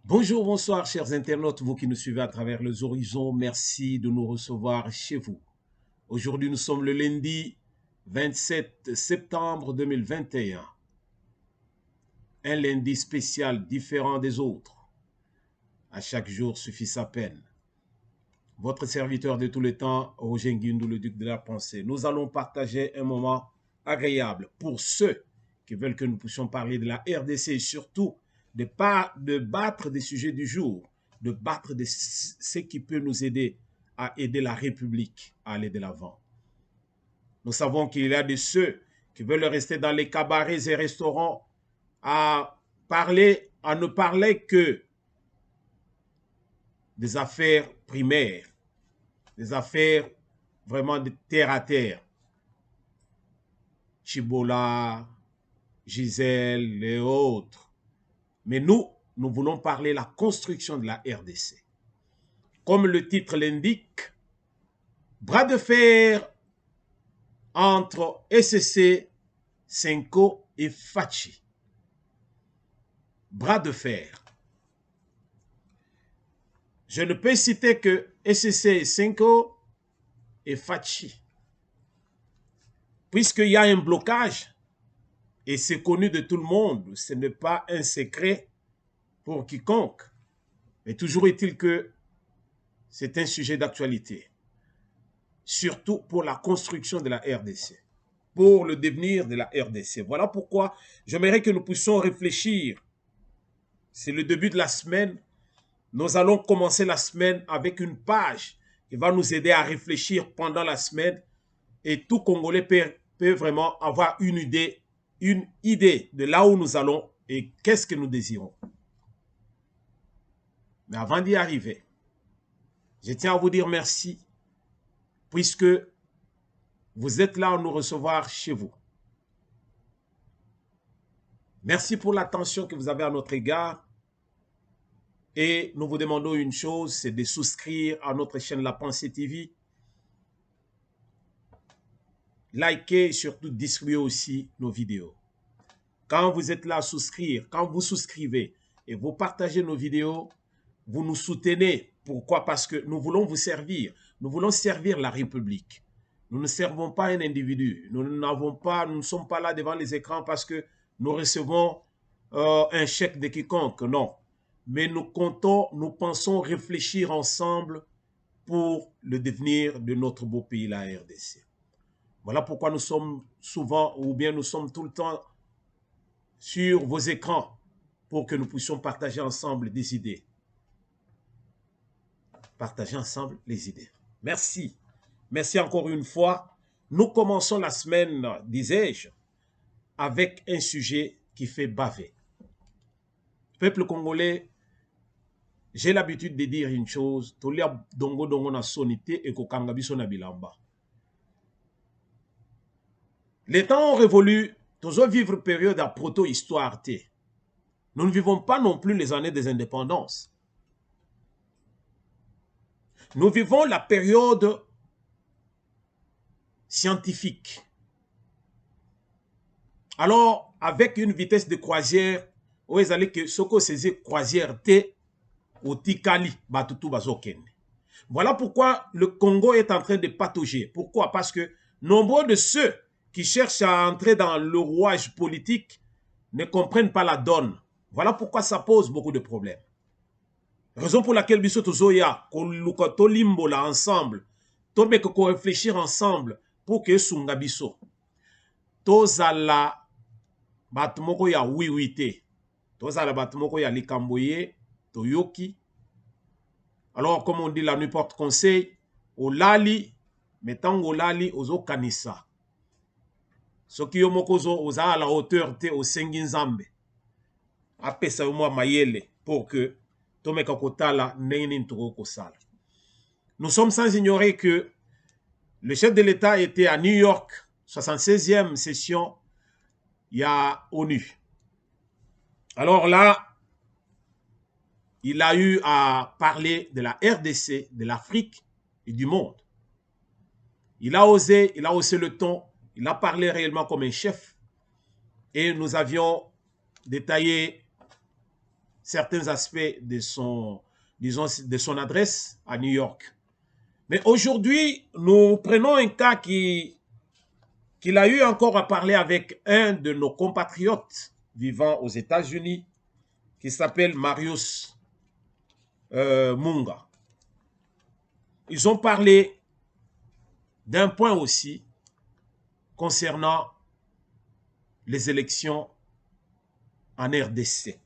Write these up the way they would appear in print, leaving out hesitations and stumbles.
Bonjour, bonsoir, chers internautes, vous qui nous suivez à travers les horizons. Merci de nous recevoir chez vous. Aujourd'hui, nous sommes le lundi 27 septembre 2021. Un lundi spécial différent des autres. À chaque jour suffit sa peine. Votre serviteur de tous les temps, Roger Nguindou, le duc de la pensée. Nous allons partager un moment agréable pour ceux qui veulent que nous puissions parler de la RDC et surtout de battre des sujets du jour, de battre ce qui peut nous aider à aider la République à aller de l'avant. Nous savons qu'il y a de ceux qui veulent rester dans les cabarets et restaurants à ne parler que des affaires primaires, des affaires vraiment de terre à terre. Chibola, Gisèle et autres. Mais nous voulons parler de la construction de la RDC. Comme le titre l'indique, bras de fer entre SCC, Senko et Fachi. Bras de fer. Je ne peux citer que SCC, Senko et Fachi. Puisqu'il y a un blocage, et c'est connu de tout le monde, ce n'est pas un secret pour quiconque. Mais toujours est-il que c'est un sujet d'actualité. Surtout pour la construction de la RDC, pour le devenir de la RDC. Voilà pourquoi j'aimerais que nous puissions réfléchir. C'est le début de la semaine. Nous allons commencer la semaine avec une page qui va nous aider à réfléchir pendant la semaine. Et tout Congolais peut vraiment avoir une idée de là où nous allons et qu'est-ce que nous désirons. Mais avant d'y arriver, je tiens à vous dire merci puisque vous êtes là à nous recevoir chez vous. Merci pour l'attention que vous avez à notre égard. Et nous vous demandons une chose, c'est de souscrire à notre chaîne La Pensée TV. Likez et surtout distribuez aussi nos vidéos. Quand vous êtes là à souscrire, quand vous souscrivez et vous partagez nos vidéos, vous nous soutenez. Pourquoi? Parce que nous voulons vous servir. Nous voulons servir la République. Nous ne servons pas un individu. Nous ne sommes pas là devant les écrans parce que nous recevons un chèque de quiconque. Non. Mais nous pensons réfléchir ensemble pour le devenir de notre beau pays, la RDC. Voilà pourquoi nous sommes souvent, ou bien nous sommes tout le temps sur vos écrans pour que nous puissions partager ensemble des idées. Partager ensemble les idées. Merci. Merci encore une fois. Nous commençons la semaine, disais-je, avec un sujet qui fait baver. Peuple congolais, j'ai l'habitude de dire une chose, tolia dongo dongo na sonité et kokanga biso na bilamba. Les temps ont révolu, toujours vivre période à proto-histoire. Nous ne vivons pas non plus les années des indépendances. Nous vivons la période scientifique. Alors, avec une vitesse de croisière, où ils allaient que ce que c'est croisière T au Tikali, Batutu Bazokene. Voilà pourquoi le Congo est en train de patauger. Pourquoi? Parce que nombreux de ceux qui cherchent à entrer dans le rouage politique ne comprennent pas la donne. Voilà pourquoi ça pose beaucoup de problèmes. Raison pour laquelle biso tozoya koluka tolimbola ensemble, tombe ko réfléchir ensemble pour que sunga biso. Tozala batmoko ya wiwite. Tozala batmoko ya likamboye, toyoki. Alors comme on dit la nuit porte conseil, olali, mettant olali ozo kanisa. Soki yo moko oza à la hauteur te au sengi nzambe. Apesa yo mwa mayele pour que nous sommes sans ignorer que le chef de l'État était à New York, 76e session, il y a ONU. Alors là, il a eu à parler de la RDC, de l'Afrique et du monde. Il a haussé le ton, il a parlé réellement comme un chef. Et nous avions détaillé certains aspects de son, disons, de son adresse à New York. Mais aujourd'hui, nous prenons un cas qu'il a eu encore à parler avec un de nos compatriotes vivant aux États-Unis, qui s'appelle Marius Munga. Ils ont parlé d'un point aussi concernant les élections en RDC.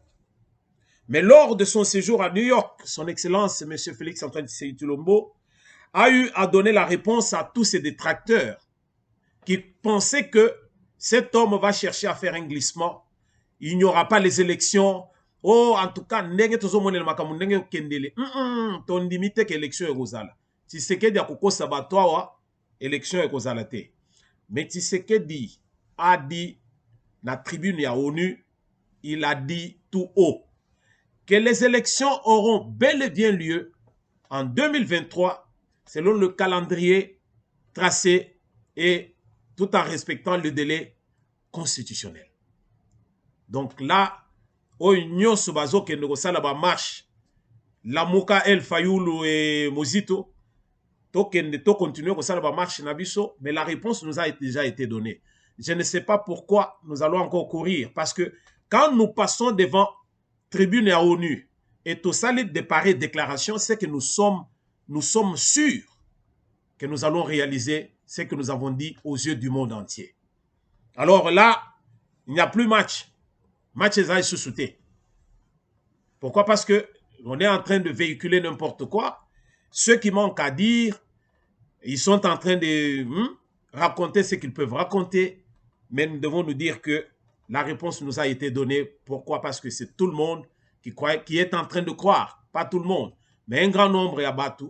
Mais lors de son séjour à New York, son Excellence, M. Félix-Antoine Tshisekedi Tshilombo, a eu à donner la réponse à tous ses détracteurs qui pensaient que cet homme va chercher à faire un glissement. Il n'y aura pas les élections. Oh, en tout cas, ndenge tozomonela makambo ndenge okendele. Ton limite que élection ekozala. Tshisekedi akokosa bato awa élection ekozala te. Mais Tshisekedi a dit la tribune ya ONU, il a dit tout haut que les élections auront bel et bien lieu en 2023 selon le calendrier tracé et tout en respectant le délai constitutionnel. Donc là, Oignon Sobazo qui négociera la marche, la Mouka El Fayoulou et Mozito, to continuer comme ça la marche Nabiso, mais la réponse nous a déjà été donnée. Je ne sais pas pourquoi nous allons encore courir, parce que quand nous passons devant tribune et à ONU et tout ça, les pareilles déclarations, c'est que nous sommes sûrs que nous allons réaliser ce que nous avons dit aux yeux du monde entier. Alors là, il n'y a plus match. Match est sous-souté. Pourquoi? Parce que on est en train de véhiculer n'importe quoi. Ceux qui manquent à dire, ils sont en train de raconter ce qu'ils peuvent raconter, mais nous devons nous dire que la réponse nous a été donnée. Pourquoi? Parce que c'est tout le monde qui est en train de croire. Pas tout le monde, mais un grand nombre est abattu.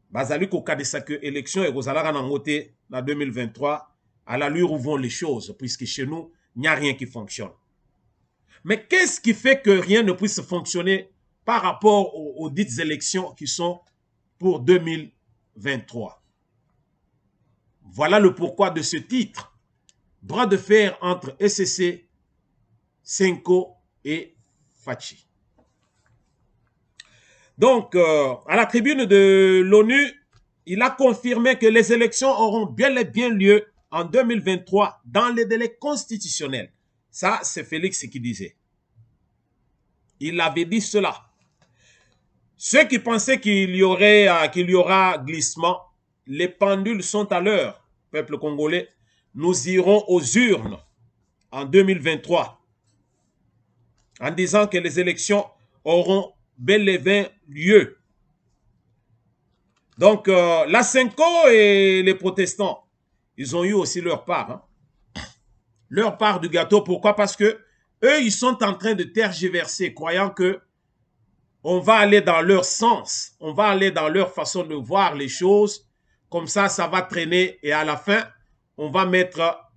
Bazali ko kadesa que élection et Rosalara Nangote en 2023, à l'allure où vont les choses, puisque chez nous, il n'y a rien qui fonctionne. Mais qu'est-ce qui fait que rien ne puisse fonctionner par rapport aux dites élections qui sont pour 2023? Voilà le pourquoi de ce titre. Droit de fer entre SCC, Senko et Fachi. Donc, à la tribune de l'ONU, il a confirmé que les élections auront bel et bien lieu en 2023 dans les délais constitutionnels. Ça, c'est Félix qui disait. Il avait dit cela. Ceux qui pensaient qu'il y aura glissement, les pendules sont à l'heure, peuple congolais. Nous irons aux urnes en 2023 en disant que les élections auront bel et bien lieu. Donc, la Senko et les protestants, ils ont eu aussi leur part. Hein. Leur part du gâteau. Pourquoi? Parce que eux, ils sont en train de tergiverser, croyant que on va aller dans leur sens, on va aller dans leur façon de voir les choses. Comme ça, ça va traîner et à la fin, on va mettre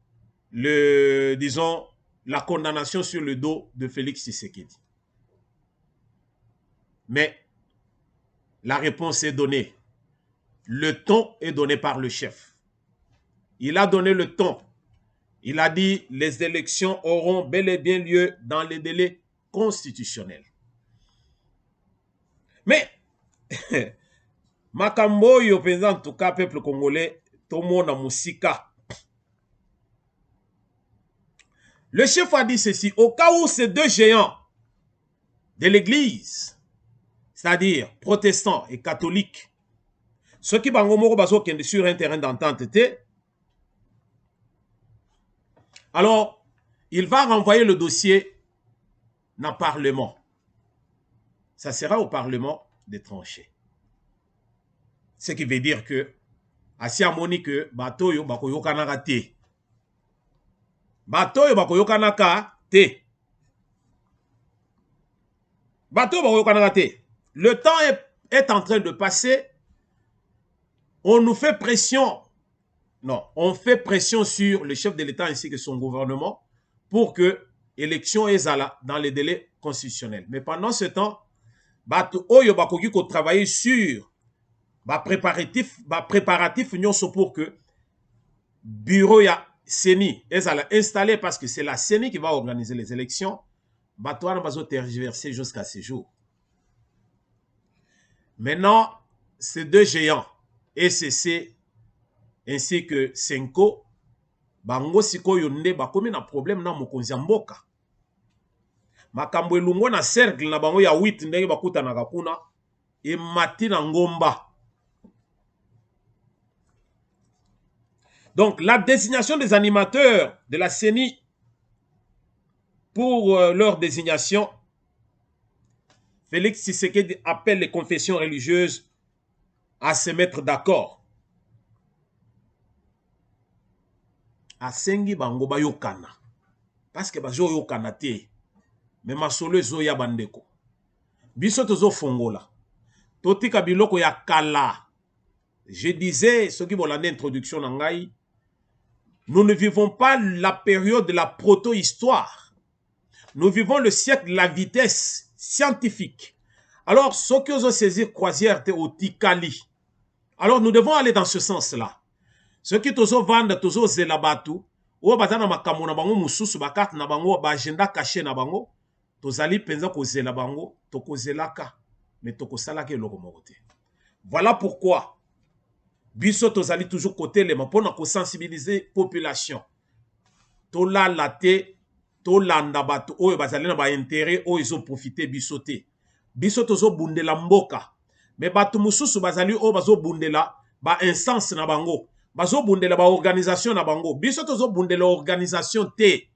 disons, la condamnation sur le dos de Félix Tshisekedi. Mais la réponse est donnée. Le ton est donné par le chef. Il a donné le ton. Il a dit les élections auront bel et bien lieu dans les délais constitutionnels. Mais, Makambo yo penza en tout cas, peuple congolais, tomo na musika. Le chef a dit ceci, au cas où ces deux géants de l'église, c'est-à-dire protestants et catholiques, ceux qui sont sur un terrain d'entente, alors, il va renvoyer le dossier dans le Parlement. Ça sera au Parlement de trancher. Ce qui veut dire que, asi amoni que, bato yo bako kanaka te. Bato yo bako kanaka te. Bato yo bako kanaka te. Le temps est en train de passer. On nous fait pression. Non, on fait pression sur le chef de l'État ainsi que son gouvernement pour que l'élection est dans les délais constitutionnels. Mais pendant ce temps, bato oyo bakoki ko travailler sur préparatif pour que bureau ya CENI est installé parce que c'est la CENI qui va organiser les élections. Batouana bazo tergiversé jusqu'à ce jour. Maintenant, ces deux géants, ECC ainsi que Senko, bango sikoyo nde bakomi na problème na mokonzi ya mboka. Makambo elungo na cercle na bango ya 8 ndenge bakutanaka kuna emati na ngomba. Donc, la désignation des animateurs de la CENI pour leur désignation, Félix Tshisekedi appelle les confessions religieuses à se mettre d'accord. Asengi bango bayokana. Parce que bazo yokana te. Mais masolo ezo ya bandeko. Biso tozo fongola. Totika biloko ya kala. Je disais, ce qui vont l'année introduction nangai, nous ne vivons pas la période de la proto-histoire. Nous vivons le siècle de la vitesse scientifique. Alors, ceux qui ont saisi croisière au Tikali. Alors, nous devons aller dans ce sens-là. Ceux qui ont vendu, tozo zelabatu, ou bazana makamuna bango mususu bakat na bango ba agenda caché na bango, tozali penza ko zelabango, toko zelaka, mais toko salaka eloko mokote. Voilà pourquoi biso tozali toujours côté les pour na sensibiliser population. Tola laté, tolanda batu oyo bazali na ba intérêt oyo ils ont profité bisoté. Biso tozo bundela mboka. Mais batu mususu bazali oyo bazo bundela ba instance na bango. Bazo bundela ba organisation na bango. Biso tozo bundela organisation te.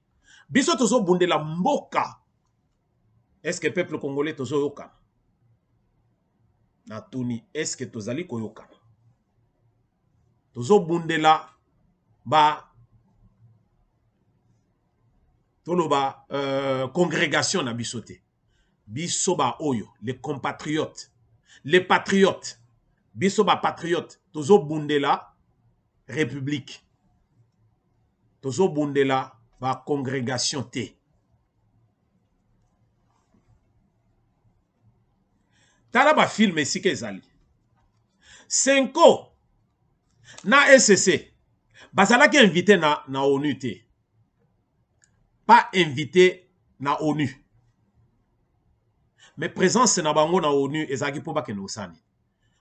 Biso tozo bundela mboka. Est-ce que peuple congolais tozo yoka? Na tuni, est-ce que tozali koyoka? Tozo bundela ba toloba congrégation na bisote. Biso ba oyo, les compatriotes, les patriotes. Biso ba patriotes, tozo bundela république. Tozo bundela ba congrégation te. Tala ba film ici kezali. Senko na SCC. Bazalaki invité na ONU te. Pas invité na ONU. Mais présence na bango na ONU ezaki po ba kenosani.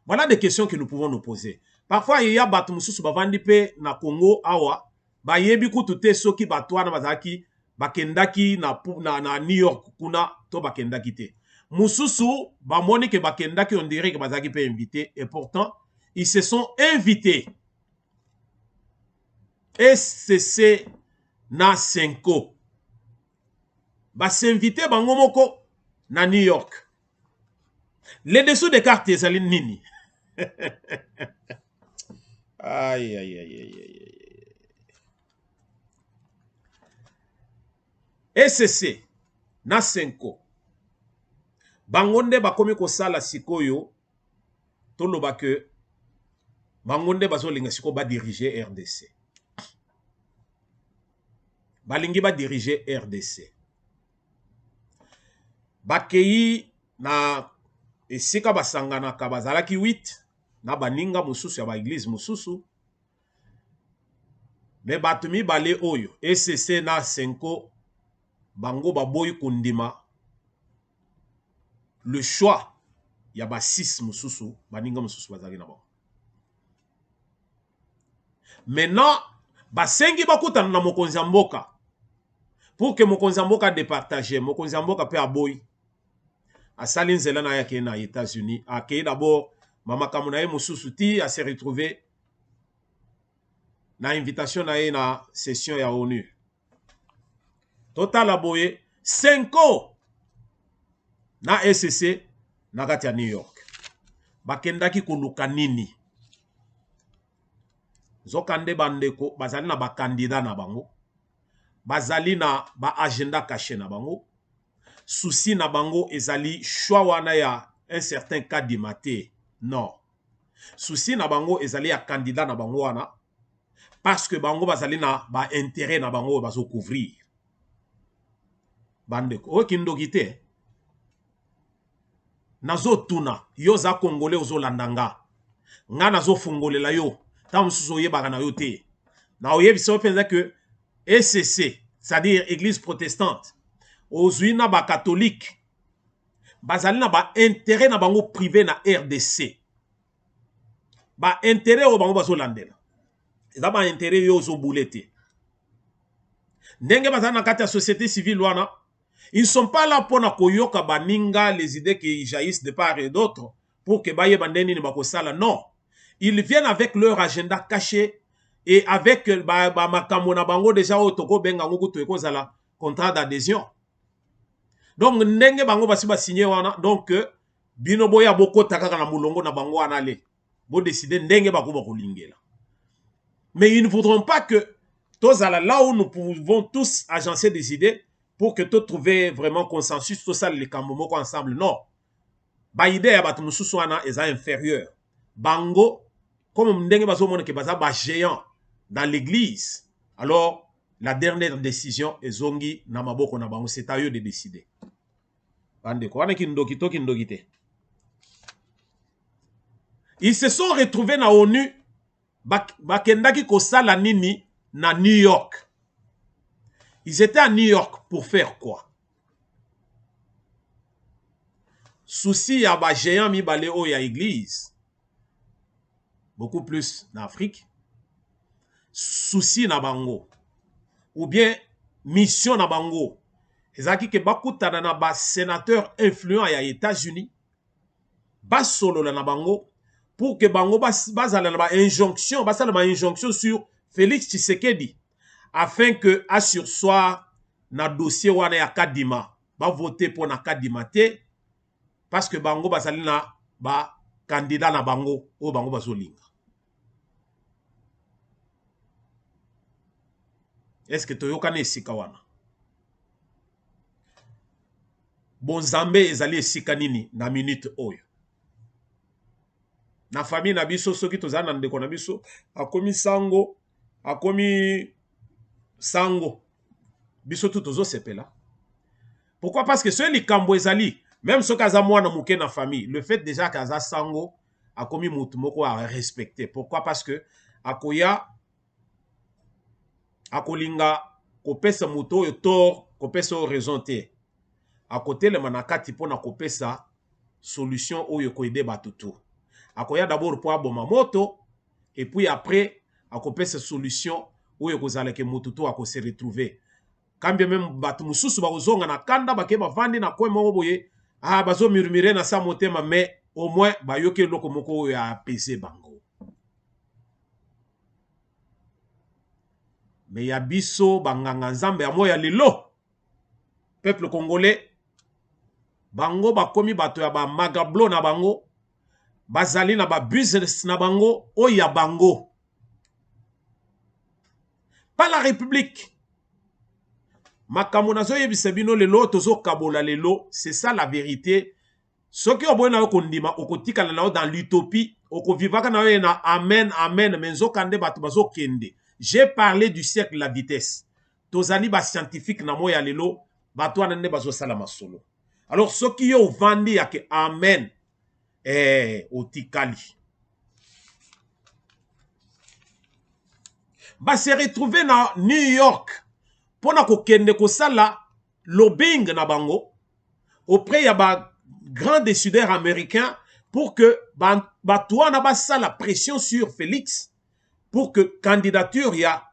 Voilà des questions que nous pouvons nous poser. Parfois il y a batu mususu bavandi pe na Congo awa ba yebi kutu te soki batwana bazaki bakendaki na New York kuna to bakendaki te. Mususu bamoni ke bakendaki on dirait que bazaki pe invité et pourtant ils se sont invités. SCC na Senko ba s'inviter bango moko na New York. Les dessous des cartes ezali nini? Aïe aïe aïe aïe aïe. SCC na Senko bangonde bakomi kosala sikoyo toloba ke bangonde bazolinga siko ba diriger RDC. Balingi ba diriger RDC. Bakei na esika basangana ka bazalaki 8 na baninga mususu ya ba église mususu. Me batumi bale oyo SCC na Senko bango baboyi kundima le choix ya ba 6 mususu baninga mususu bazali na bango. Maintenant basengi bakutana na mokonzi ya mboka pour que mokonzi ya mboka départager mokonzi ya mboka pe aboyi asali nzela na yake na États-Unis akei d'abord mama kamuna ye mususu ti a se retrouver na invitation na ye na session ya ONU. Total aboye Senko na SCC na kati ya New York. Bakendaki koluka nini? Zokande bandeko bazali na ba candidat na bango. Bazali na ba agenda caché na bango. Souci na bango ezali choix wana ya un certain cas dimate. Non. Souci na bango ezali ya candidat na bango wana parce que bango bazali na ba intérêt na bango bazo couvrir. Bandeko o kindokite nazo tuna yo za congolais ozo landanga nga nazo fungolela yo ta mususu yebaka na yo te na oyebi so penza que SCC c'est-à-dire église protestante ozuina ba catholique bazali na ba intérêt na bango privé na RDC ba intérêt o bango bazolandela eza ba intérêt yo ozobulete ndenge bazali na kati ya société civile wana ils ne sont pas là pour na koyoka baninga les idées qui jaillissent de part et d'autre pour que baye bandeni ni bakosala non ils viennent avec leur agenda caché et avec makambo na bango déjà o toko benga ngo to ekozala contrat d'adhésion donc ndenge bango basi ba signé wana donc bino boya boko takaka na mulongo na bango wana le bo décider ndenge bako bakolingela mais ils ne voudront pas que tozala là où nous pouvons tous agencer des idées pour que tout trouver vraiment consensus tout ça les kamomoko ensemble non ba idée ya batu mususu wana eza inférieur bango comme ndenge bazo mona ke baza ba géant dans l'église alors la dernière décision ezongi na maboko na bango c'est à eux de décider bande ko wana kindoki to kindoki te ils se sont retrouvés na ONU bakendaki kosala nini na New York. Ils étaient à New York pour faire quoi? Souci ya ba géant mibale o ya église. Beaucoup plus en Afrique. Souci na bango. Ou bien mission na bango. Ezaki ke bakutana na ba sénateur influent ya États-Unis. Basolo na bango pour que bango bazala na ba injonction, basala ma injonction sur Félix Tshisekedi afin que à sursoir na dossier wana ya Kadima ba voter pour na Kadima te parce que bango bazali na ba candidat na bango o bango bazolinga. Est-ce que toyoka na esika wana? Bon Zambé ezali esika nini na minute oyo? Na famille na biso soki tozana ndeko na biso akomi sango akomi sango biso tout tozo sepela. Pourquoi? Parce que ce likambo ezali même soki aza mwana muke na famille le fait déjà kaza sango akomi mutu moko a respecter. Pourquoi? Parce que akoya akolinga kopesa mutu oyo tort kopesa o raison te akote le manakati pona kopesa solution oyo ko aider batutu. Akoya d'abord pour aboma moto et puis après akopesa solution oyo kozala ke mututu ako se retrouver. Kambia même batu mususu bakozonga na kanda bake bavandi na koe moko boye bazo murmurer na sa motema mais au moins bayoke loko moko oyo apaiser bango. Mais ya biso banganga nzambe ya moya lelo peuple congolais bango bakomi bato ya ba magablo na bango bazali na ba business na bango oya bango pas la république makambo nazo yebisa bino lelo tozo kabola lelo c'est ça la vérité soki oboye na okondima okotikala na dans l'utopie okovivaka na yo na amen amen menzo kande bato bazo kende. J'ai parlé du siècle la vitesse tozali ba scientifique na moya lelo bato wana nde bazo sala masolo alors soki yo vandi ya ke amen otikali ba se retrouver na New York pona ko kende ko sala lobbying na bango auprès ya ba grand décideur américain pour que bato na ba sala pression sur Félix pour que candidature ya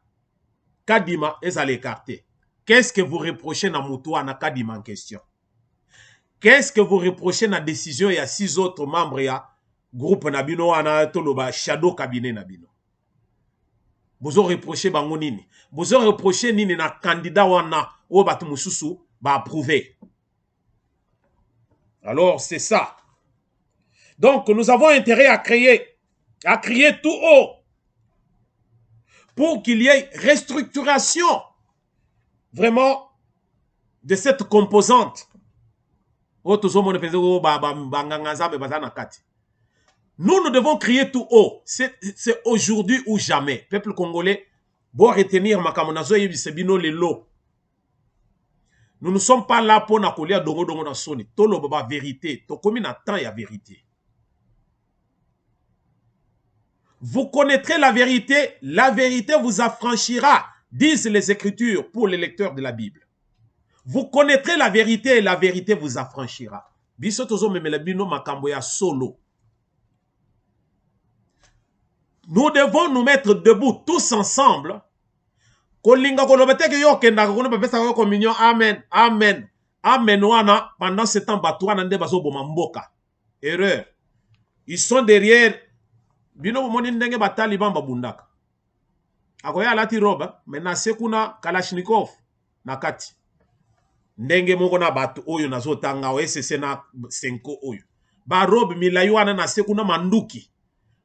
Kadima ezale écarté. Qu'est-ce que vous reprochez na mutua na Kadima en question? Qu'est-ce que vous reprochez na décision ya 6 autres membres ya groupe Nabino wana toloba shadow cabinet Nabino? Vous avez reproché bango nini? Vous avez reproché nini na candidat wana o batu mususu ba approuvé? Alors c'est ça. Donc nous avons intérêt à crier tout haut pour qu'il y ait restructuration vraiment de cette composante. Nous devons crier tout haut. C'est aujourd'hui ou jamais. Peuple congolais, bon retenir makamonazo yebisebino lelo. Nous ne sommes pas là pour nakolia dongo dongo na soni. Tolo baba vérité. To komi na temps ya vérité. Vous connaîtrez la vérité vous affranchira, disent les Écritures pour les lecteurs de la Bible. Vous connaîtrez la vérité et la vérité vous affranchira. Biso tozo memele bino makambo ya solo. Nous devons nous mettre debout tous ensemble. Kolinga kolobete ke yo kenda ko na pesa ko communion. Amen. Amen. Amen wana pendant ce temps batouana nde bazo boma mboka. Erreur. Ils sont derrière. Bino moni ndenge batali bamba bundaka. Akoya lati roba mena sekuna Kalashnikov nakati. Ndenge moko na batu oyo nazotanga o SSC na senko oyo. Ba robe milayi wana na sekuna manduki.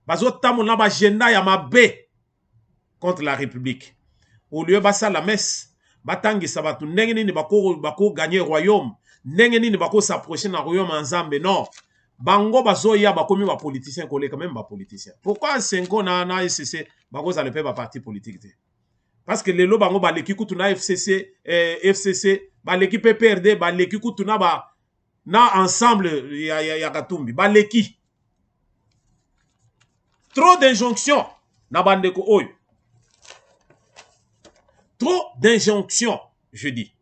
Bazotamu na ba agenda ya mabe contre la République. Au lieu basa la messe, batangisa batu ndenge nini bako gagner royaume, ndenge nini bako s'approcher na royaume ensemble. Non. Bango bazoya bakomi ba politicien koleka même ba politicien. Pourquoi senko na SSC bako za le pe ba parti politique? Parce que lelo bango baleki kutu na FCC baleki PPRD baleki kutu na ba na ensemble ya Katumbi baleki. Trop d'injonctions na bandeko oyo. Trop d'injonctions, je dis.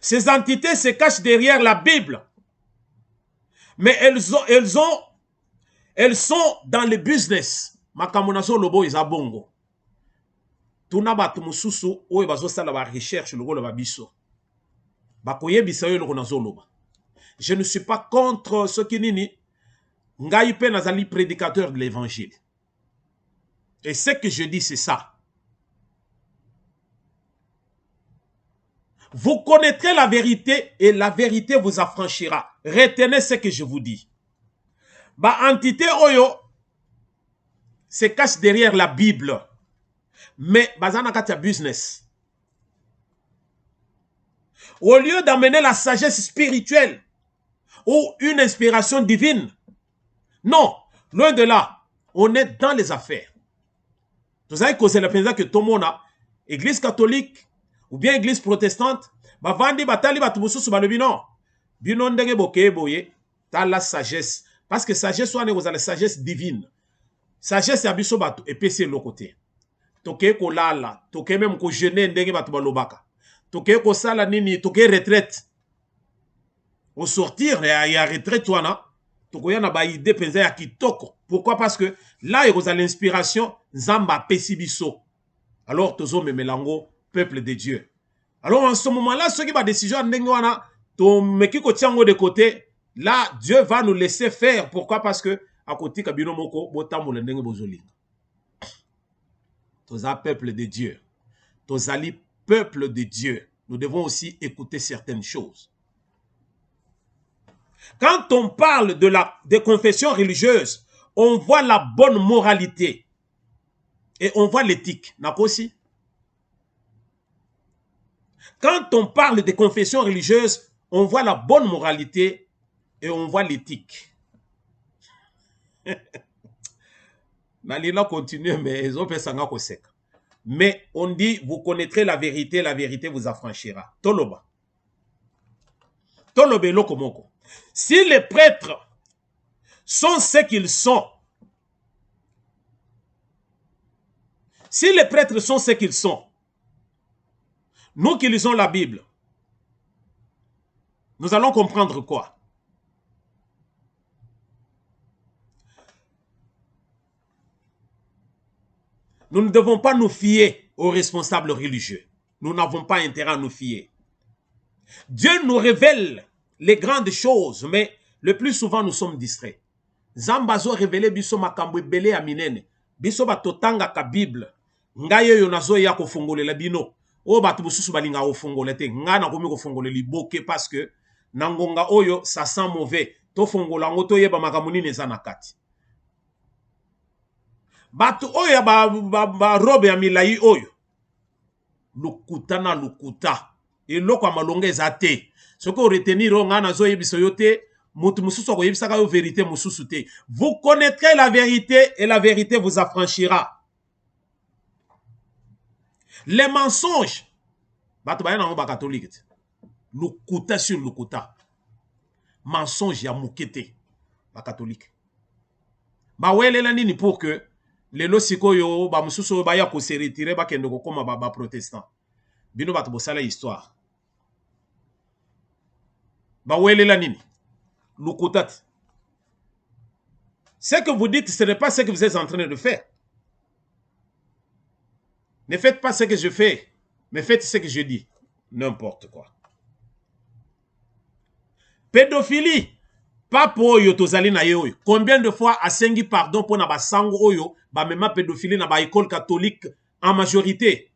Ces entités se cachent derrière la Bible. Mais elles sont dans le business. Makamunaso lobo izabongo. Tuna batu mususu oyo bazo sala ba recherche logo ba biso. Bakoye bisayo logo nazo loba. Je ne suis pas contre ce qui nini ngai pe nazali prédicateur de l'évangile. Et ce que je dis c'est ça. Vous connaîtrez la vérité et la vérité vous affranchira. Retenez ce que je vous dis. Ba entité oyo se cache derrière la Bible. Mais bazana katia business. Au lieu d'amener la sagesse spirituelle ou une inspiration divine. Non, loin de là. On est dans les affaires. Vous savez que c'est la pensée que tout le monde a. Église catholique ou bien église protestante, ba vandi batali batumususu balobi non. Bino ndenge boke boye, ta la sagesse. Parce que sagesse wane vous avez la sagesse divine. Sagesse ya biso batu epesi lo côté. Toke ko lala, toke même ko jeûner ndenge batu balobaka. Toke ko sala nini, toke retraite. Au sortir ya retraite wana, toko ya na ba idée penza ya kitoko. Pourquoi? Parce que là vous avez l'inspiration Nzamba pesi biso. Alors tozo memelango peuple de Dieu. Alors en ce moment-là, ceux qui va décision ndengwana to meki ko tiango de côté, là Dieu va nous laisser faire. Pourquoi? Parce que à côté kabino moko botambola ndenge bozolinga. Toza peuple de Dieu. Tozali peuple de Dieu. Nous devons aussi écouter certaines choses. Quand on parle des confessions religieuses, on voit la bonne moralité et on voit l'éthique. Nakosi. Quand on parle des confessions religieuses, on voit la bonne moralité et on voit l'éthique. Nalina continue, mais ils ont fait ça. Mais on dit, vous connaîtrez la vérité vous affranchira. Toloba. Tolobe lokomoko. Si les prêtres sont ce qu'ils sont, si les prêtres sont ce qu'ils sont, nous qui lisons la Bible, nous allons comprendre quoi? Nous ne devons pas nous fier aux responsables religieux. Nous n'avons pas intérêt à nous fier. Dieu nous révèle les grandes choses, mais le plus souvent nous sommes distraits. Zambazo révélé biso makambo belé aminene. Biso batotanga ka Bible. Ngaye yo nazo ya ko fongolela bino. O batu bususu balinga ko fongola te. Nga na komi ko fongolela liboke parce que nangonga oyo ça sent mauvais. To fongola ngoto yeba makambo nini eza na kati. Batu oyo ba robe ya milayi oyo. Lukuta na lukuta. Et loko amalonga eza te. Ce que retenir nga nazo yebiso yo te. Mutu mususu ko yebisaka yo vérité mususu te. Vous connaîtrez la vérité et la vérité vous affranchira. Les mensonges. Batu ba yana ba catholique. Lukuta sur lukuta. Mensonge ya mukete. Ba catholique. Ba welela nini pour que lelo sikoyo ba mususu ba ya ko se retirer ba kende ko koma ba protestant. bino bato bosala histoire. Bawelela nini? Lukutat. Ce que vous dites, ce n'est pas ce que vous êtes en train de faire. Ne faites pas ce que je fais, mais faites ce que je dis. N'importe quoi. Pédophilie. Papa oyo tozali na yo. Combien de fois asengi pardon pour na basango oyo ba mema pédophilie na ba école catholique en majorité.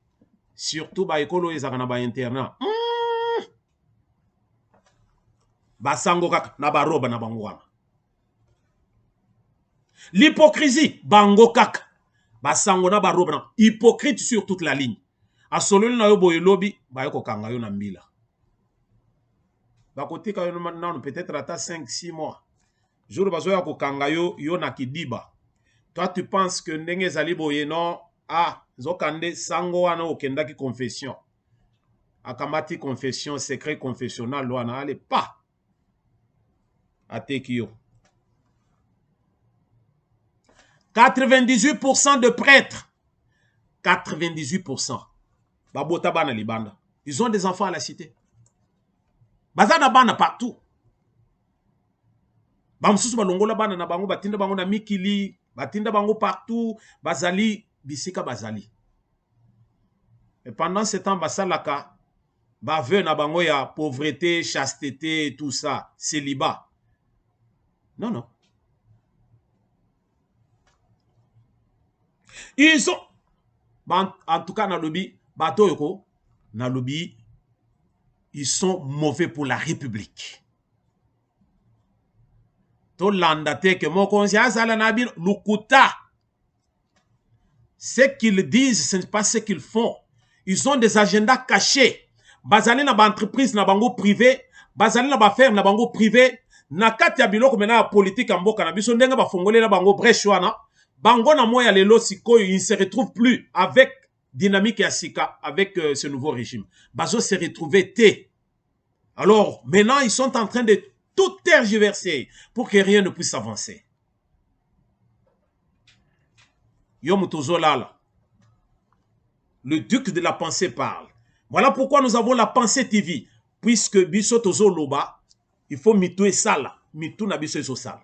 Surtout ba école oyo ezaka na ba internat. Basango kaka na ba robe na bango wana. L'hypocrisie bango kaka. Basango na ba robe na hypocrite sur toute la ligne. Asololi na yo boye lobi ba yoko kanga yo na mbila. Bakotika yo maintenant peut-être ata 5-6 mois. Jour bazoya ko kanga yo yo na kidiba. Toi tu penses que ndenge zali boye non zokande sango wana okendaki confession. Akamati confession secret confessionnal wana allez pas. Ateki yo. 98% de prêtres. 98%. Babota bana libanda. Ils ont des enfants à la cité. Bazana bana partout. Bamsusu balongola bana na bango batinda bango na mikili, batinda bango partout, bazali bisika bazali. Et pendant ce temps basalaka baveu na bango ya pauvreté, chasteté, tout ça, célibat. Non non. Ils ont en tout cas na lobby bato yoko na lobby ils sont mauvais pour la République. To landate que mon conscience à la nabir lukuta. Ce qu'ils disent, ce n'est pas ce qu'ils font. Ils ont des agendas cachés. Bazali na ba entreprise na bango privé, bazali na ba ferme na bango privé, na kati ya biloko mena politique en mboka na biso ndenga ba fongole na bango brèche wana, bango na moya lelo sikoyo, ils ne se retrouvent plus avec dynamique et Sika avec ce nouveau régime. Bazo s'est retrouvé T. Alors, maintenant, ils sont en train de tout tergiverser pour que rien ne puisse avancer. Yomutozolala. Le duc de la pensée parle. Voilà pourquoi nous avons la pensée TV. Puisque biso tozo loba, il faut mitoué sala. Mitou na biso eso sala.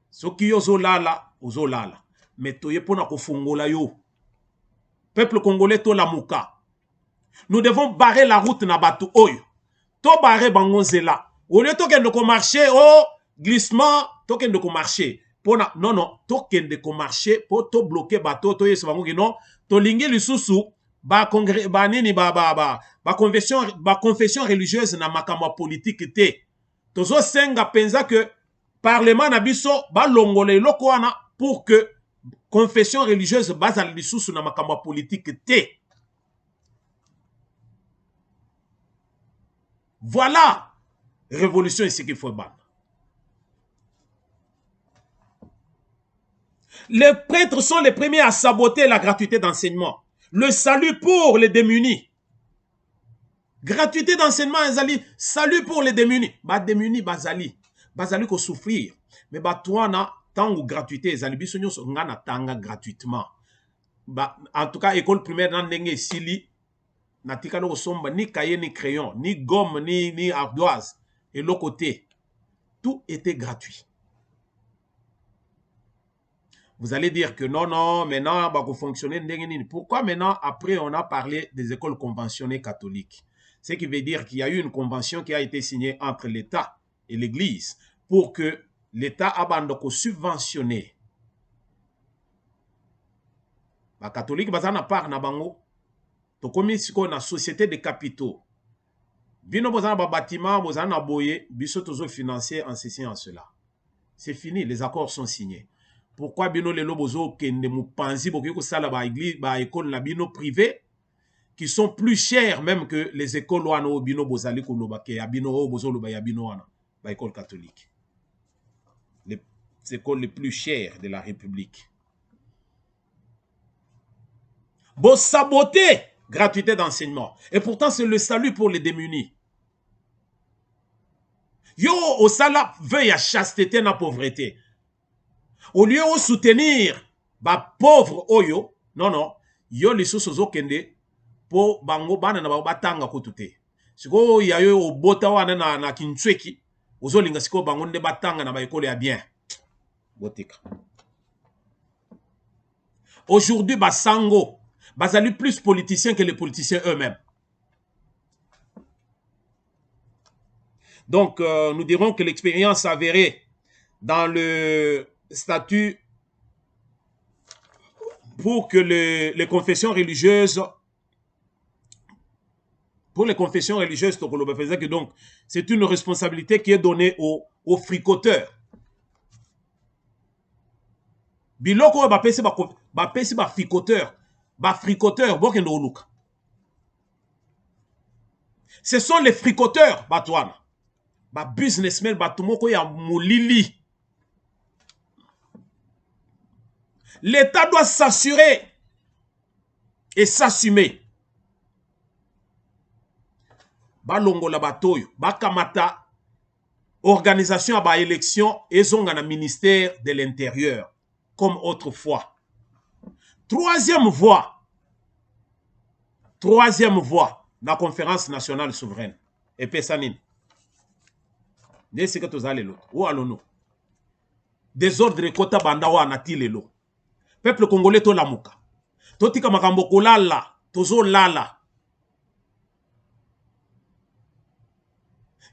Soki yo zolala, ozolala. Mais toye pona kofungola yo. Peuple congolais to la mouka. Nous devons barrer la route na batu oyo. To barrer bangonzela. Au lieu to kende ko marcher, glissement, to kende ko marcher. Pona non, to kende ko marcher pour to bloquer bateau to yeso bango non, to lingi lisusu ba congrès ba nini ba confession religieuse na makambo politique te. Tozo senga penza que parlement na biso ba longole loko wana pour que confession religieuse bazali lisusu na makambo politique te. Voilà révolution ici qu'il faut battre. Les prêtres sont les premiers à saboter la gratuité d'enseignement. Le salut pour les démunis. Gratuité d'enseignement, salut pour les démunis. Ba démunis, bazali. Bazali ko souffrir. Mais ba toi na tant ou gratuité, zali biso nyonso ngana tanga gratuitement. Ba en tout cas école primaire dans ndenge sili natika no somba ni cahier ni crayon, ni gomme ni ardoise et l'autre côté. Tout était gratuit. Vous allez dire que non, maintenant, bah, fonctionner. Pourquoi maintenant, après, on a parlé des écoles conventionnées catholiques? Ce qui veut dire qu'il y a eu une convention qui a été signée entre l'État et l'Église pour que l'État abandonne subventionner. Les catholiques, ils ont part na bango. To komi siko na société de capitaux. Bino bozana ba bâtiment, bozana boye, biso tozo financier en ceci en cela. C'est fini, les accords sont signés. Pourquoi bino lelo bozo kende mu panzi boke ko sala ba église ba école na bino privé qui sont plus chers même que les écoles wano bino bozali ko loba ke ya bino o bozo loba ya bino wana ba école catholique. Les écoles les plus chères de la République. Bon saboter gratuité d'enseignement. Et pourtant, c'est le salut pour les démunis. Yo, au sala, veuille à chasteté na pauvreté. Au lieu de soutenir, bah, pauvre oyo, non, yo, les sous kende, po bango bana na bango batanga kutu te. Siko ya yo obota wana na kintsweki ozolinga siko bango nde batanga na ba ekole ya bien. Botika. Aujourd'hui basango bazali plus politiciens que les politiciens eux-mêmes. Donc nous dirons que l'expérience avérée dans le statut pour que les confessions religieuses, pour les confessions religieuses, donc c'est une responsabilité qui est donnée aux fricoteurs. Biloko ba pesi ba fricoteurs, ce sont les fricoteurs batouana. Ba businessmen batumoko ya molili. L'État doit s'assurer et s'assumer. Balongola batoyo, bakamata organisation à élection et zonga na ministère de l'Intérieur comme autrefois. Troisième voie, la conférence nationale souveraine. Et Pessanine. N'est-ce que tu as l'eau? Ou allons-nous? Désordre kota banda wa nati lelo. Peuple congolais to lamuka. Totika makambo kolala, tozo lala.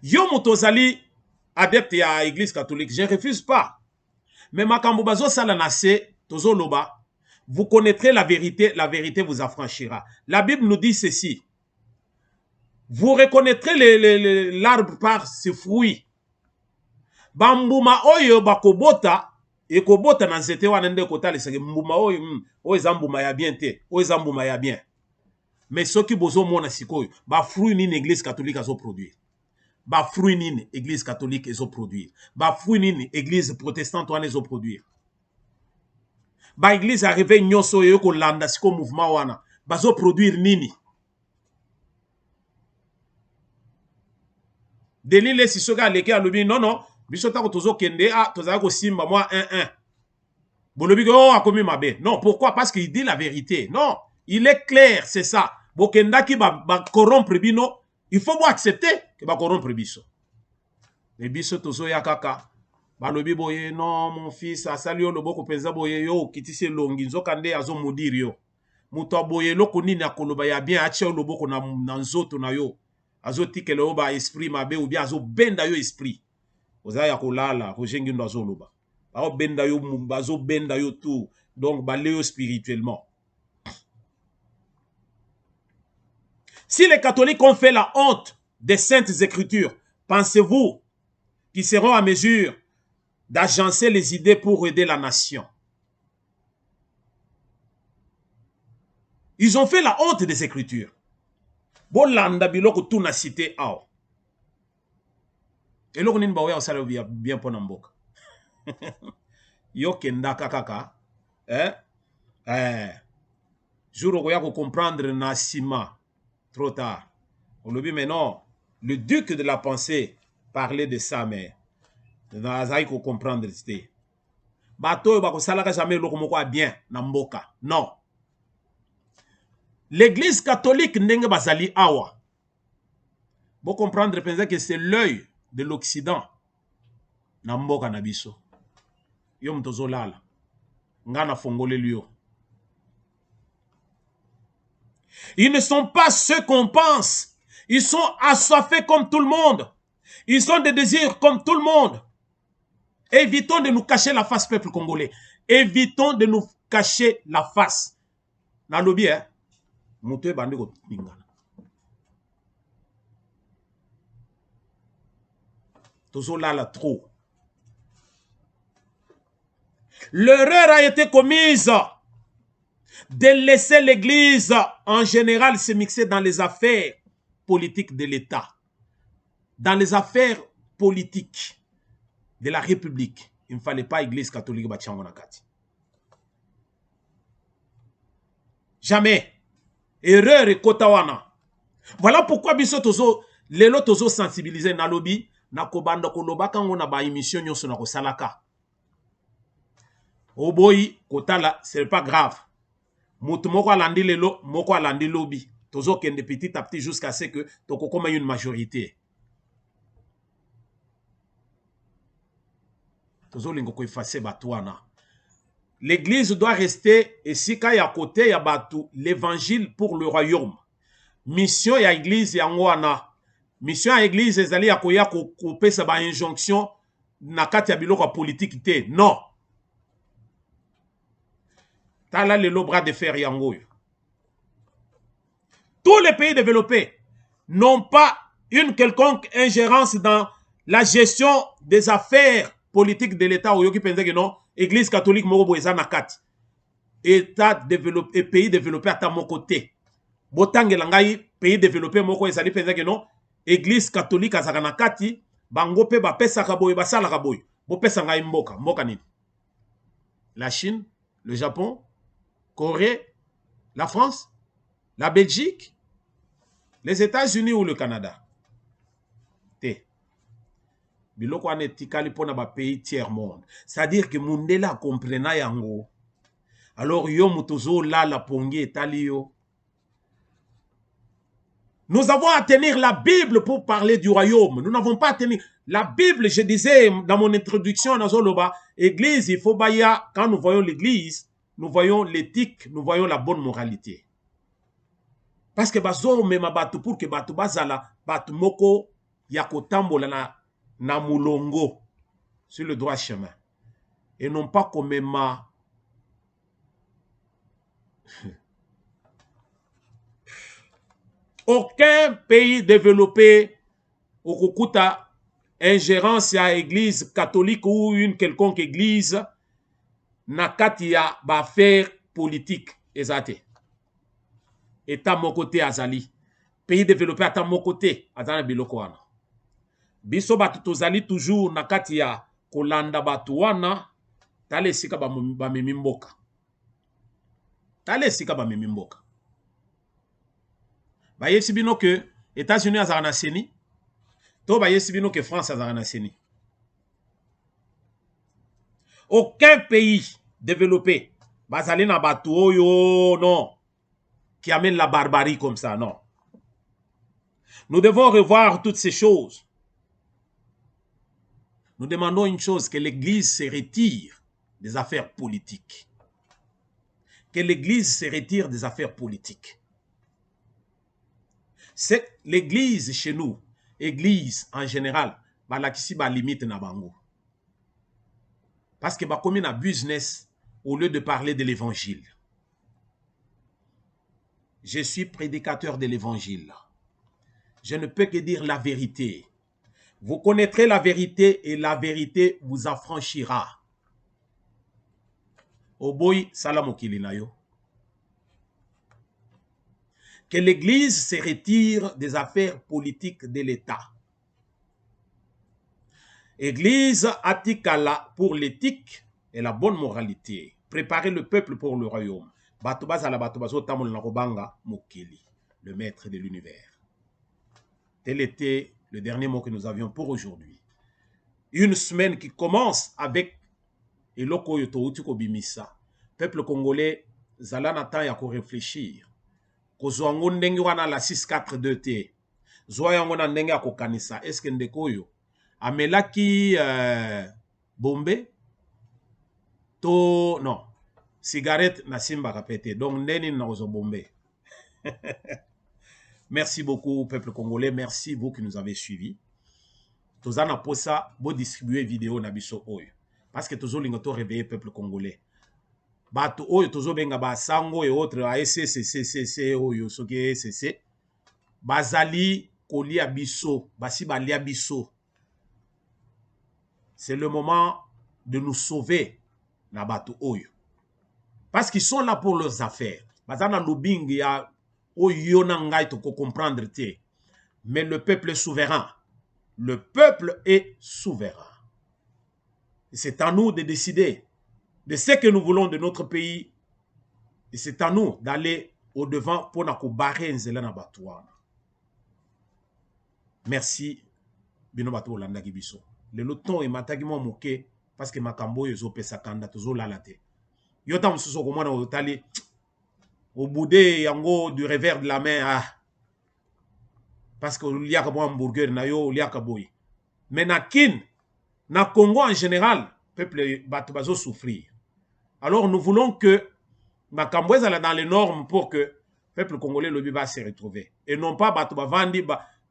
Yo motozali adepte ya église catholique, je ne refuse pas. Mais makambo bazo sala nase, tozo loba, vous connaîtrez la vérité vous affranchira. La Bible nous dit ceci. Vous reconnaîtrez l'arbre par ses fruits. Bambuma oyo bakobota ekobota na nzete wana nde kotala seke mbuma oyo zambuma ya bien te, oyo zambuma ya bien. Mais soki bozo mona sikoyo, ba fruit nini église catholique azo produire. Ba fruit nini église catholique ezo produire. Ba fruit nini église protestante wana ezo produire. Ba église arrivé nyoso yo ko landa siko mouvement wana, bazo produire nini. Delile sisoka leke alobi non. Bisota ko tozo kende tozaka ko simba moi 1-1. Bolobi ko akomi mabe. Non, pourquoi? Parce qu'il dit la vérité. Non, il est clair, c'est ça. Bokenda ki ba corrompre bino, il faut accepter que ba corrompre biso. Les biso tozo ya kaka. Balobi boye non mon fils asali yo loboko penza boye yo kitisi longi nzokande azo modiri yo. Muto boye loko nini akoloba ya bien ache loboko na nzoto na yo. Azo tikele yo ba esprit mabe ou bien azo benda yo esprit. Ozaya kolala, rojengi ndo azoloba. Bazo benda yo tout. Donc, baléo spirituellement. Si les catholiques ont fait la honte des saintes écritures, pensez-vous qu'ils seront à mesure d'agencer les idées pour aider la nation? Ils ont fait la honte des écritures. Bolanda biloko tout na cité ao. Et là, on a bien pour Namboka. Yo kenda kaka. Jour où il faut comprendre Nassima. Trop tard. On le dit, mais non. Le duc de la pensée parlait de ça, mais. Il faut comprendre. Bateau, il faut jamais le bien. Namboka. Non. L'église catholique n'est pas basali awa. Vous comprendre que c'est l'œil de l'Occident. Namboka nabiso. Yom tozolala. Ngana fongole liyo. Ils ne sont pas ceux qu'on pense. Ils sont assoiffés comme tout le monde. Ils ont des désirs comme tout le monde. Évitons de nous cacher la face, peuple congolais. Évitons de nous cacher la face. Nalobi, hein? Moutoué bandeko pingana. Tozolala trop. L'erreur a été commise de laisser l'Église en général se mixer dans les affaires politiques de l'État, dans les affaires politiques de la République. Il ne fallait pas l'Église catholique Bachangonakati. Jamais. Erreur et kotawana. Voilà pourquoi biso tozo lelo tozo sensibiliser na lobby na kobanda koloba kango na ba émission nyoso na ko salaka. Oboyi kotala c'est pas grave. Mutu moko alandi lelo moko alandi lobby. tozo kende petit à petit jusqu'à ce que toko comme une majorité. Tozo lingo ko effacer batouana. L'église doit rester ici quand il y a côté ya batu l'évangile pour le royaume. Mission ya église ya ngwana. Mission ya église ezali ya koya ko pesa ba injonction na kati ya biloko politique te. Non. Tala le bras de fer yango. Tous les pays développés n'ont pas une quelconque ingérence dans la gestion des affaires politiques de l'État ou yoki pense que non, église catholique moko boeza na kati. État développé et pays développé à mon côté. Botangela ngai pays développé moko ezali pense que non, église catholique azaka na kati, bango pe ba pesa ka boy basala ka boy. Bo pesa ngai mboka nini? La Chine, le Japon, Corée, la France, la Belgique, les États-Unis ou le Canada. Té. Biloko ane tikali pona ba pays tiers monde. C'est-à-dire que mundela comprena yango. Alors yo mutozo la pongi etali yo. Nous avons à tenir la Bible pour parler du royaume. Nous n'avons pas à tenir la Bible. Je disais dans mon introduction dans Zoloba, église, il faut baya, quand nous voyons l'église, nous voyons l'éthique, nous voyons la bonne moralité. Parce que bazo mema batu pour que batu bazala batu moko yakotambola na mulongo sur le droit chemin et non pas comme mema aucun pays développé au Kukuta ingérence à église catholique ou une quelconque église na kati ya ba faire politique ezate. État mon côté azali. Pays développé à mon côté azana biloko wana. Biso batu tozali toujours na kati ya kolanda batu wana tale sika ba mimboka. Tale sika ba mimboka. Ba yesi bino que États-Unis azana na seni. To ba yesi bino que France azana na seni. Aucun pays développé bazali na batu oyo non qui amène la barbarie comme ça, non. Nous devons revoir toutes ces choses. Nous demandons une chose, que l'Église se retire des affaires politiques. Que l'Église se retire des affaires politiques. C'est l'Église chez nous, Église en général, la kisi ba limite na bango. Parce que ba comme un business au lieu de parler de l'évangile. Je suis prédicateur de l'évangile. Je ne peux que dire la vérité. Vous connaîtrez la vérité et la vérité vous affranchira. Oboy salamokili na yo. Que l'Église se retire des affaires politiques de l'État. Église atikala pour l'éthique et la bonne moralité. Préparer le peuple pour le royaume. Le maître de l'univers. Tel était le dernier mot que nous avions pour aujourd'hui. Une semaine qui commence avec Eloko Yotouti Kobimisa. Peuple congolais, Zalanatan Yako réfléchir. Kozwango ndenge wana la 642T. Zoyango na ndenge Yako kanisa. Est-ce que ndekoyo amelaki bombe to non. Cigarette na simba kapete. Donc ndeni na ozo bombe. Merci beaucoup, peuple congolais. Merci vous qui nous avez suivis. Tozana posa, bo distribuer vidéo na biso oyo. Parce que tozo lingoto réveiller peuple congolais. Bato oyo tozo benga ba sango et autres ASCCCC oyo soki SCC. Bazali kolia biso, basi balia biso. C'est le moment de nous sauver na bato oyo. Parce qu'ils sont là pour leurs affaires. Bazana lobbying ya comprendre. Mais le peuple est souverain. Le peuple est souverain. C'est à nous de décider de ce que nous voulons de notre pays. Et c'est à nous d'aller au-devant pour nous barrer nzela batouana. Merci. Bino batou Olanda Gibiso. Le loton et matagimo moke parce que makambo yozo pesa kanda tozo lalate. Yota mususo komona otali au boudé yango du revers de la main, ah, parce que il y a un hamburger na yo, il y a boy. Mais na kin, na Congo en général, peuple bato souffrir. Alors nous voulons que ma Cambouez est dans les normes pour que le peuple congolais le va se retrouver. Et non pas bato vandi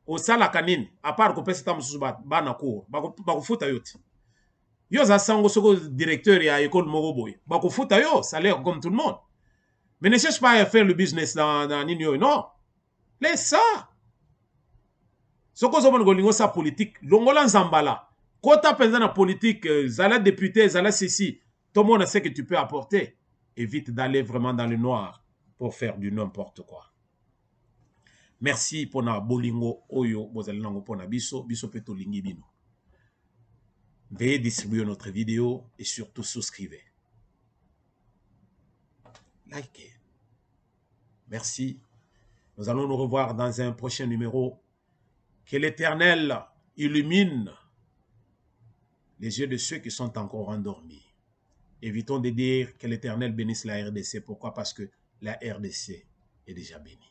au sala kanine, à part que pesa tamu ba na cour, ba ko futa yoti. Yo za sango soko directeur ya école Moroboy, ba ko futa yo, salaire comme tout le monde. Mais ne cherche pas à faire le business dans Nino, non. Laisse ça. Soko zo golingo sa politique, longola nzambala. Kota penza na politique, zala député, zala ceci. Tout le monde sait que tu peux apporter. Évite d'aller vraiment dans le noir pour faire du n'importe quoi. Merci pour na bolingo oyo bozali nango pour na biso peto lingi bino. Veuillez distribuer notre vidéo et surtout souscrivez. Likez. Merci. Nous allons nous revoir dans un prochain numéro. Que l'Éternel illumine les yeux de ceux qui sont encore endormis. Évitons de dire que l'Éternel bénisse la RDC. Pourquoi? Parce que la RDC est déjà bénie.